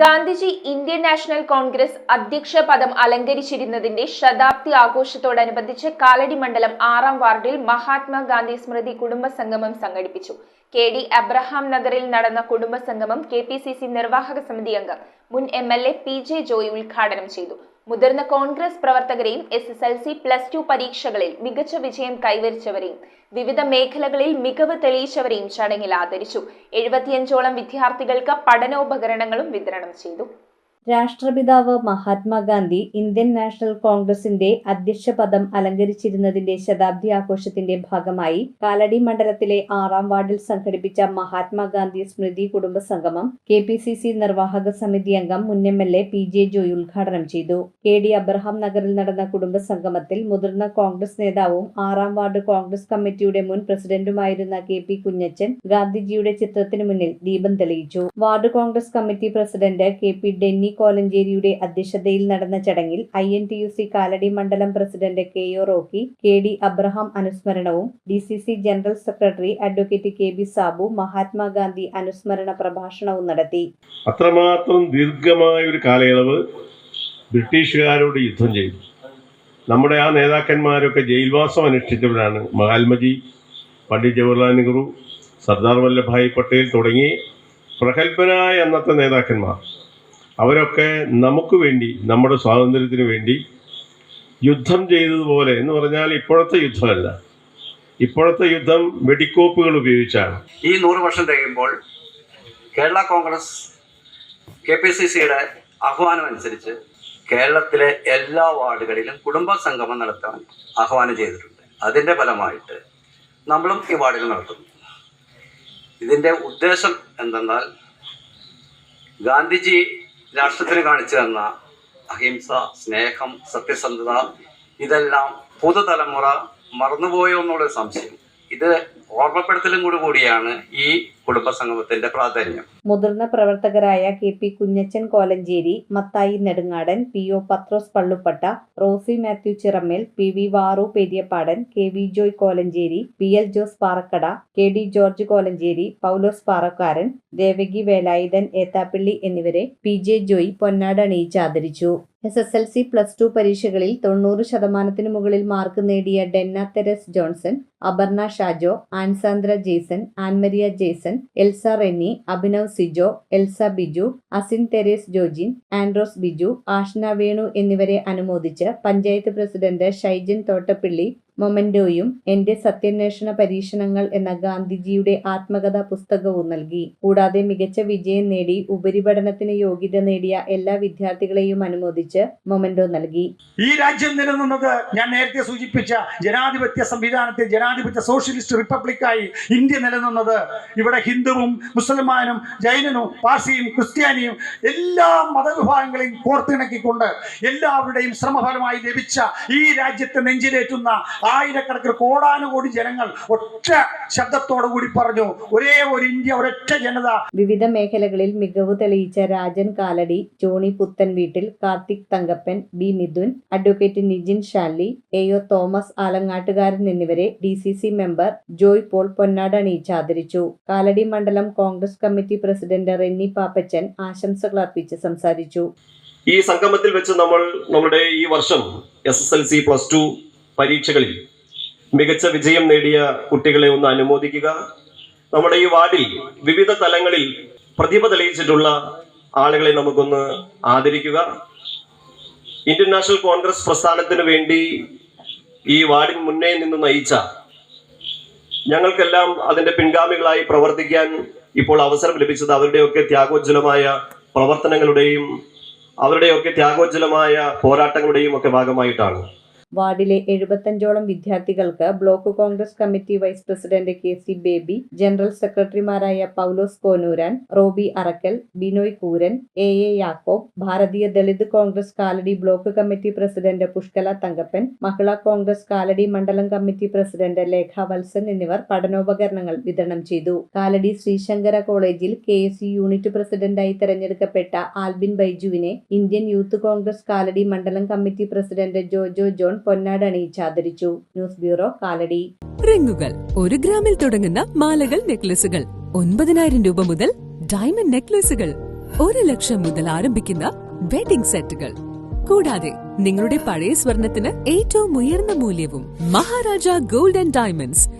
Gandhiji Indian national Congress അധ്യക്ഷ പദം അലങ്കരിച്ചിരുന്നതിന്റെ ശതാബ്ദി ആഘോഷത്തോടനുബന്ധിച്ച് കാലടി മണ്ഡലം 6-ാം വാർഡിൽ മഹാത്മാഗാന്ധി സ്മൃതി കുടുംബ സംഗമം സംഘടിപ്പിച്ചു. കെ.ഡി. അബ്രഹാം നഗറിൽ നടന്ന കുടുംബ സംഗമം കെ.പി.സി.സി നിർവാഹക സമിതി അംഗം മുൻ എം.എൽ.എ. പി.ജെ. ജോയ് ഉദ്ഘാടനം ചെയ്തു. മുതിർന്ന കോൺഗ്രസ് പ്രവർത്തകരെയും SSLC +2 പരീക്ഷകളിൽ മികച്ച വിജയം കൈവരിച്ചവരെയും വിവിധ മേഖലകളിൽ മികവ് തെളിയിച്ചവരെയും ചടങ്ങിൽ ആദരിച്ചു. 75ഓളം വിദ്യാർത്ഥികൾക്ക് പഠനോപകരണങ്ങളും വിതരണം ചെയ്തു. രാഷ്ട്രപിതാവ് മഹാത്മാഗാന്ധി ഇന്ത്യൻ നാഷണൽ കോൺഗ്രസിന്റെ അധ്യക്ഷ പദം അലങ്കരിച്ചിരുന്നതിന്റെ ശതാബ്ദി ആഘോഷത്തിന്റെ ഭാഗമായി കാലടി മണ്ഡലത്തിലെ 6-ാം വാർഡിൽ സംഘടിപ്പിച്ച മഹാത്മാഗാന്ധി സ്മൃതി കുടുംബ സംഗമം കെ.പി.സി.സി നിർവാഹക സമിതി അംഗം മുൻ എം.എൽ.എ. പി.ജെ. ജോയ് ഉദ്ഘാടനം ചെയ്തു. കെ.ഡി. അബ്രഹാം നഗറിൽ നടന്ന കുടുംബ സംഗമത്തിൽ മുതിർന്ന കോൺഗ്രസ് നേതാവും 6-ാം വാർഡ് കോൺഗ്രസ് കമ്മിറ്റിയുടെ മുൻ പ്രസിഡന്റുമായിരുന്ന കെ.പി. കുഞ്ഞച്ചൻ ഗാന്ധിജിയുടെ ചിത്രത്തിനു മുന്നിൽ ദീപം തെളിയിച്ചു. Ward Congress committee president K P. Denny കോലഞ്ചേരിയുടെ അധ്യക്ഷതയിൽ നടന്ന ചടങ്ങിൽ INTUC കാലടി മണ്ഡലം president K O. Rocky K D. Abraham അനുസ്മരണവും DCC general secretary advocate K B. Sabu Mahatma Gandhi അനുസ്മരണ പ്രഭാഷണവും നടത്തി. അത്രമാത്രം ദീർഘമായ ഒരു കാലയളവ് ബ്രിട്ടീഷുകാരോട് യുദ്ധം ചെയ്തു. നമ്മുടെ ആ നേതാക്കന്മാരൊക്കെ ജയിൽവാസം അനുഷ്ഠിച്ചവരാണ്. മഹാത്മജി, പണ്ഡിറ്റ് ജവഹർലാൽ നെഹ്റു, സർദാർ വല്ലഭായ് പട്ടേൽ തുടങ്ങി പ്രഗത്ഭരായ അന്നത്തെ നേതാക്കന്മാർ. അവരൊക്കെ നമുക്ക് വേണ്ടി, നമ്മുടെ സ്വാതന്ത്ര്യത്തിന് വേണ്ടി യുദ്ധം ചെയ്തതുപോലെ എന്ന് പറഞ്ഞാൽ ഇപ്പോഴത്തെ യുദ്ധമല്ല. ഇപ്പോഴത്തെ യുദ്ധം വെടിക്കോപ്പുകൾ ഉപയോഗിച്ചാണ്. ഈ 100 വർഷം കഴിയുമ്പോൾ കേരള കോൺഗ്രസ് KPCCയുടെ ആഹ്വാനം അനുസരിച്ച് കേരളത്തിലെ എല്ലാ വാർഡുകളിലും കുടുംബ സംഗമം നടത്താൻ ആഹ്വാനം ചെയ്തിട്ടുണ്ട്. അതിൻ്റെ ഫലമായിട്ട് നമ്മളും ഈ വാർഡുകൾ നടത്തുന്നു. ഇതിൻ്റെ ഉദ്ദേശം എന്തെന്നാൽ ഗാന്ധിജി രാഷ്ട്രത്തിന് കാണിച്ചു തന്ന അഹിംസ, സ്നേഹം, സത്യസന്ധത ഇതെല്ലാം പുതുതലമുറ മറന്നുപോയോ എന്നുള്ളൊരു സംശയം. ഇത് ഓർമ്മപ്പെടുത്തലും കൂടിയാണ് ഈ കുടുംബസംഗമത്തിന്റെ പ്രാധാന്യം. മുതിർന്ന പ്രവർത്തകരായ K P. Kunjachan Kolenchery, Mathai Nedungadan, P.O. Pathrose Palluppatta, Rosy Mathew Chirammel, P.V. Varu Periyappadan, K.V. Joy Kolenchery, P.L. Jose Parakkada, K.D. George Kolenchery, Paulose Parakkaran, Devaki Velayudhan Ethappally എന്നിവരെ P.J. ജോയ് പൊന്നാട അണിയിച്ച് ആദരിച്ചു. SSLC +2 പരീക്ഷകളിൽ 90% മുകളിൽ മാർക്ക് നേടിയ ഡെന്ന തെരേസ് ജോൺസൺ, അപർണ ഷാജോ, ആൻസാന്ദ്ര ജെയ്സൺ, ആൻമരിയ ജെയ്സൺ, എൽസ റെന്നി, അഭിനവ് സിജോ, എൽസ ബിജു, അസിൻ തെരേസ് ജോജിൻ, ആൻഡ്രോസ് ബിജു, ആഷ്ന വേണു എന്നിവരെ അനുമോദിച്ച് പഞ്ചായത്ത് പ്രസിഡന്റ് ഷൈജൻ തോട്ടപ്പള്ളി മൊമെന്റോയും എന്റെ സത്യാന്വേഷണ പരീക്ഷണങ്ങൾ എന്ന ഗാന്ധിജിയുടെ ആത്മകഥാ പുസ്തകവും നൽകി. കൂടാതെ മികച്ച വിജയം നേടി ഉപരിപഠനത്തിന് യോഗ്യത നേടിയ എല്ലാ വിദ്യാർത്ഥികളെയും അനുമോദിച്ച് മൊമെന്റോ നൽകി. ഈ രാജ്യം നിലനിന്നത് ഞാൻ നേരത്തെ സൂചിപ്പിച്ച ജനാധിപത്യ സംവിധാനത്തിൽ, ജനാധിപത്യ സോഷ്യലിസ്റ്റ് റിപ്പബ്ലിക്കായി ഇന്ത്യ നിലനിന്നത് ഇവിടെ ഹിന്ദുവും മുസൽമാനും ജൈനനും പാർസിയും ക്രിസ്ത്യാനിയും എല്ലാ മതവിഭാഗങ്ങളെയും കോർത്തിണക്കിക്കൊണ്ട് എല്ലാവരുടെയും ശ്രമഫലമായി ലഭിച്ച ഈ രാജ്യത്തെ നെഞ്ചിലേറ്റുന്ന ആയിരക്കണക്കിന് കോടാനുകോടി ജനങ്ങൾ ഒറ്റ ശബ്ദത്തോടു കൂടി പറഞ്ഞു, ഒരേ ഒരു ഇന്ത്യ, ഒരൊറ്റ ജനത. വിവിധ മേഖലകളിൽ മികവ് തെളിയിച്ച Rajan Kalady, Johnny Puthen Veettil, Karthik Thankappan, B. Mithun, advocate Nijin Shanly, A.O. Thomas Alangattukaran എന്നിവരെ DCC മെമ്പർ ജോയ് പോൾ പൊന്നാട അണിയിച്ച് ആദരിച്ചു. കാലടി മണ്ഡലം കോൺഗ്രസ് കമ്മിറ്റി പ്രസിഡന്റ് റെന്നി പാപ്പച്ചൻ ആശംസകൾ അർപ്പിച്ച് സംസാരിച്ചു. ഈ സംഗമത്തിൽ വെച്ച് നമ്മുടെ ഈ വർഷം SSLC +2 പരീക്ഷകളിൽ മികച്ച വിജയം നേടിയ കുട്ടികളെ ഒന്ന് അനുമോദിക്കുക. നമ്മുടെ ഈ വാർഡിൽ വിവിധ തലങ്ങളിൽ പ്രതിഭ തെളിയിച്ചിട്ടുള്ള ആളുകളെ നമുക്കൊന്ന് ആദരിക്കുക. ഇന്ത്യൻ നാഷണൽ കോൺഗ്രസ് പ്രസ്ഥാനത്തിന് വേണ്ടി ഈ വാർഡിന് മുന്നേ നിന്ന് നയിച്ച ഞങ്ങൾക്കെല്ലാം അതിന്റെ പിൻഗാമികളായി പ്രവർത്തിക്കാൻ ഇപ്പോൾ അവസരം ലഭിച്ചത് അവരുടെയൊക്കെ ത്യാഗോജ്വലമായ പ്രവർത്തനങ്ങളുടെയും അവരുടെയൊക്കെ ത്യാഗോജ്വലമായ പോരാട്ടങ്ങളുടെയും ഒക്കെ ഭാഗമായിട്ടാണ്. വാർഡിലെ 75ഓളം വിദ്യാർത്ഥികൾക്ക് block Congress committee vice president KC Baby, general സെക്രട്ടറിമാരായ Paulose Konooran, Roby Arackal, Binoy Kooran, A.A. Yakob, Bharatiya Dalit Congress Kalady block committee president Pushkala Thankappan, Mahila Congress Kalady മണ്ഡലം കമ്മിറ്റി പ്രസിഡന്റ് ലേഖ വത്സൻ എന്നിവർ പഠനോപകരണങ്ങൾ വിതരണം ചെയ്തു. കാലടി ശ്രീശങ്കര കോളേജിൽ KSU യൂണിറ്റ് പ്രസിഡന്റായി തെരഞ്ഞെടുക്കപ്പെട്ട ആൽബിൻ ബൈജുവിനെ ഇന്ത്യൻ യൂത്ത് കോൺഗ്രസ് കാലടി മണ്ഡലം കമ്മിറ്റി പ്രസിഡന്റ് ജോജോ ജോൺ പൊന്നാട അണിയിച്ച് ആദരിച്ചു. News bureau, Kalady. റിങ്ങുകൾ 1 ഗ്രാമിൽ തുടങ്ങുന്ന മാലകൾ, നെക്ലസുകൾ 9,000 രൂപ മുതൽ ഡയമണ്ട് നെക്ലസുകൾ 1 ലക്ഷം മുതൽ ആരംഭിക്കുന്ന വെഡിംഗ് സെറ്റുകൾ. കൂടാതെ നിങ്ങളുടെ പഴയ സ്വർണത്തിന് ഏറ്റവും ഉയർന്ന മൂല്യവും. Maharaja gold and diamonds,